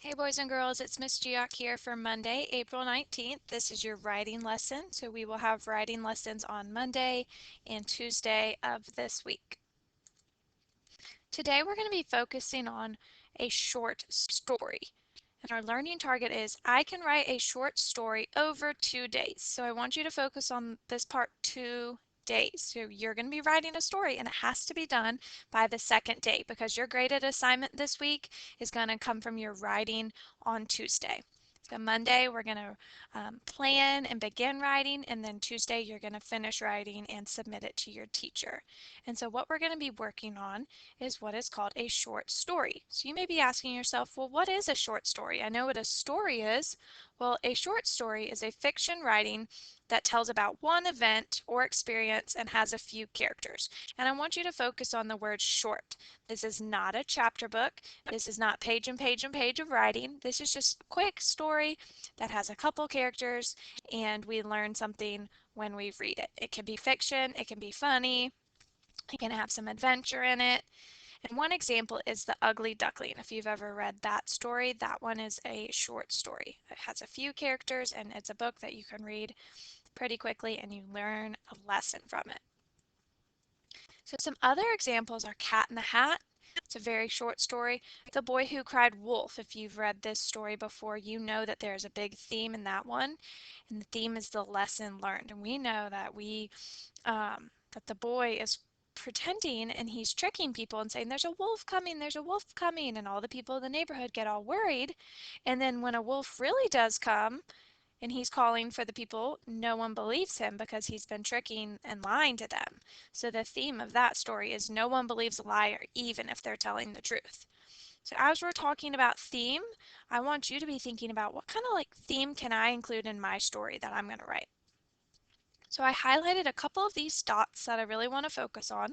Hey boys and girls, it's Miss Giac here for Monday, April 19th. This is your writing lesson. So we will have writing lessons on Monday and Tuesday of this week. Today we're going to be focusing on a short story. And our learning target is I can write a short story over 2 days. So I want you to focus on this part 2 days. So you're going to be writing a story and it has to be done by the second day because your graded assignment this week is going to come from your writing on Tuesday. So Monday we're going to plan and begin writing, and then Tuesday you're going to finish writing and submit it to your teacher. And so what we're going to be working on is what is called a short story. So you may be asking yourself, well, what is a short story? I know what a story is. Well, a short story is a fiction writing that tells about one event or experience and has a few characters. And I want you to focus on the word short. This is not a chapter book. This is not page and page and page of writing. This is just a quick story that has a couple characters and we learn something when we read it. It can be fiction, it can be funny, it can have some adventure in it. And one example is The Ugly Duckling. If you've ever read that story, that one is a short story. It has a few characters and it's a book that you can read pretty quickly and you learn a lesson from it. So some other examples are Cat in the Hat. It's a very short story. The Boy Who Cried Wolf. If you've read this story before, you know that there's a big theme in that one. And the theme is the lesson learned. And we know that that the boy is pretending and he's tricking people and saying there's a wolf coming, there's a wolf coming, and all the people in the neighborhood get all worried. And then when a wolf really does come and he's calling for the people, no one believes him because he's been tricking and lying to them. So the theme of that story is no one believes a liar even if they're telling the truth. So as we're talking about theme, I want you to be thinking about what kind of theme can I include in my story that I'm going to write. So I highlighted a couple of these dots that I really want to focus on.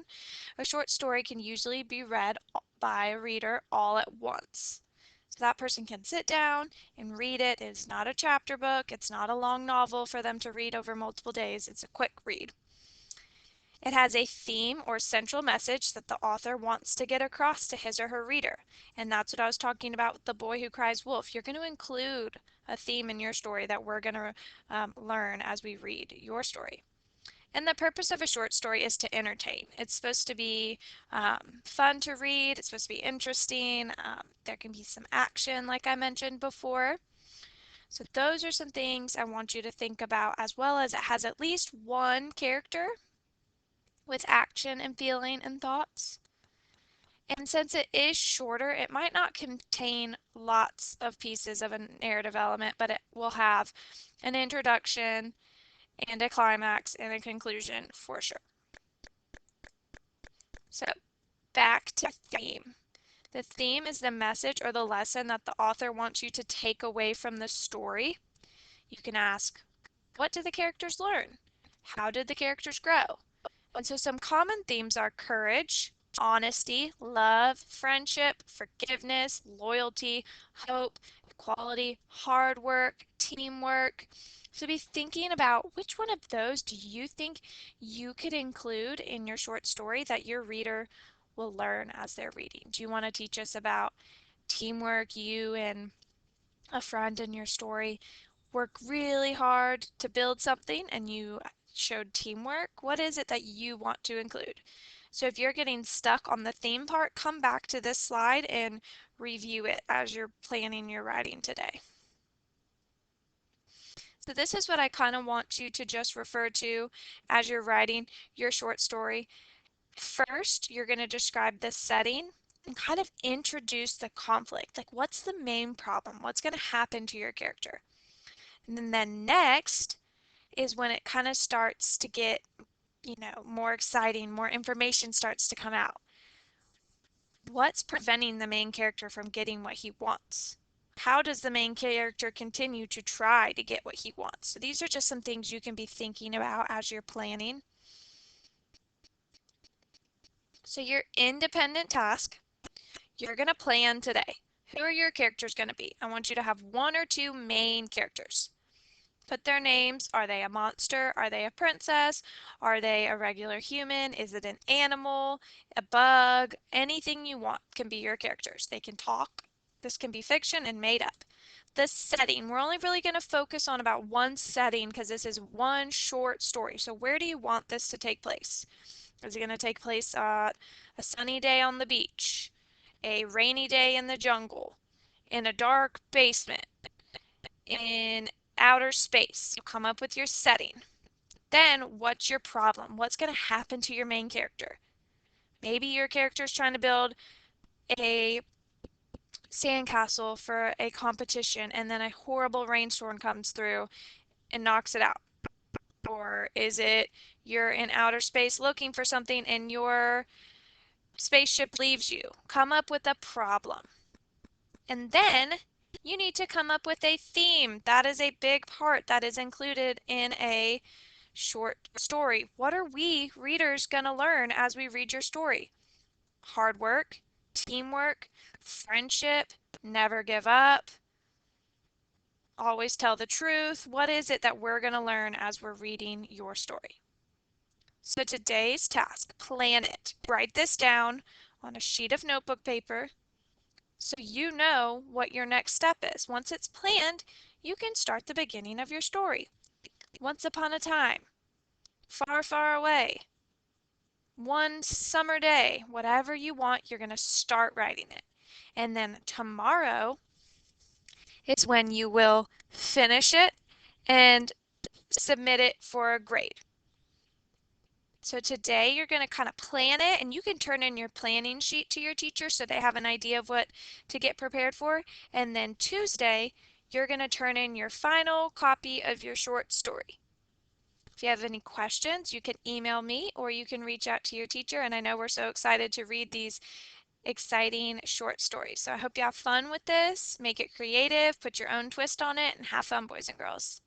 A short story can usually be read by a reader all at once. So that person can sit down and read it. It's not a chapter book. It's not a long novel for them to read over multiple days. It's a quick read. It has a theme or central message that the author wants to get across to his or her reader. And that's what I was talking about with The Boy Who Cries Wolf. You're going to include a theme in your story that we're going to learn as we read your story. And the purpose of a short story is to entertain. It's supposed to be fun to read. It's supposed to be interesting. There can be some action, like I mentioned before. So those are some things I want you to think about, as well as it has at least one character with action and feeling and thoughts. And since it is shorter, it might not contain lots of pieces of a narrative element, but it will have an introduction and a climax and a conclusion for sure. So back to theme. The theme is the message or the lesson that the author wants you to take away from the story. You can ask, what did the characters learn? How did the characters grow? And so some common themes are courage, honesty, love, friendship, forgiveness, loyalty, hope, equality, hard work, teamwork. So be thinking about which one of those do you think you could include in your short story that your reader will learn as they're reading. Do you want to teach us about teamwork? You and a friend in your story work really hard to build something and you showed teamwork. What is it that you want to include? So if you're getting stuck on the theme part, come back to this slide and review it as you're planning your writing today. So this is what I kind of want you to just refer to as you're writing your short story. First, you're going to describe the setting and kind of introduce the conflict. Like, what's the main problem? What's going to happen to your character? And then next is when it kind of starts to get, more exciting, more information starts to come out. What's preventing the main character from getting what he wants? How does the main character continue to try to get what he wants? So these are just some things you can be thinking about as you're planning. So your independent task, you're going to plan today. Who are your characters going to be? I want you to have one or two main characters. Put their names. Are they a monster? Are they a princess? Are they a regular human? Is it an animal? A bug? Anything you want can be your characters. They can talk. This can be fiction and made up. The setting, we're only really going to focus on about one setting because this is one short story. So where do you want this to take place? Is it going to take place a sunny day on the beach, a rainy day in the jungle, in a dark basement, in outer space? You come up with your setting. Then what's your problem? What's going to happen to your main character? Maybe your character is trying to build a sandcastle for a competition and then a horrible rainstorm comes through and knocks it out. Or is it you're in outer space looking for something and your spaceship leaves you? Come up with a problem. And then you need to come up with a theme. That is a big part that is included in a short story. What are we readers going to learn as we read your story? Hard work, teamwork, friendship, never give up, always tell the truth. What is it that we're going to learn as we're reading your story? So today's task, plan it. Write this down on a sheet of notebook paper so you know what your next step is. Once it's planned, you can start the beginning of your story. Once upon a time, far, far away, one summer day, whatever you want, you're going to start writing it. And then tomorrow is when you will finish it and submit it for a grade. So today you're going to kind of plan it, and you can turn in your planning sheet to your teacher so they have an idea of what to get prepared for. And then Tuesday, you're going to turn in your final copy of your short story. If you have any questions, you can email me or you can reach out to your teacher. And I know we're so excited to read these exciting short stories. So I hope you have fun with this. Make it creative, put your own twist on it, and have fun, boys and girls.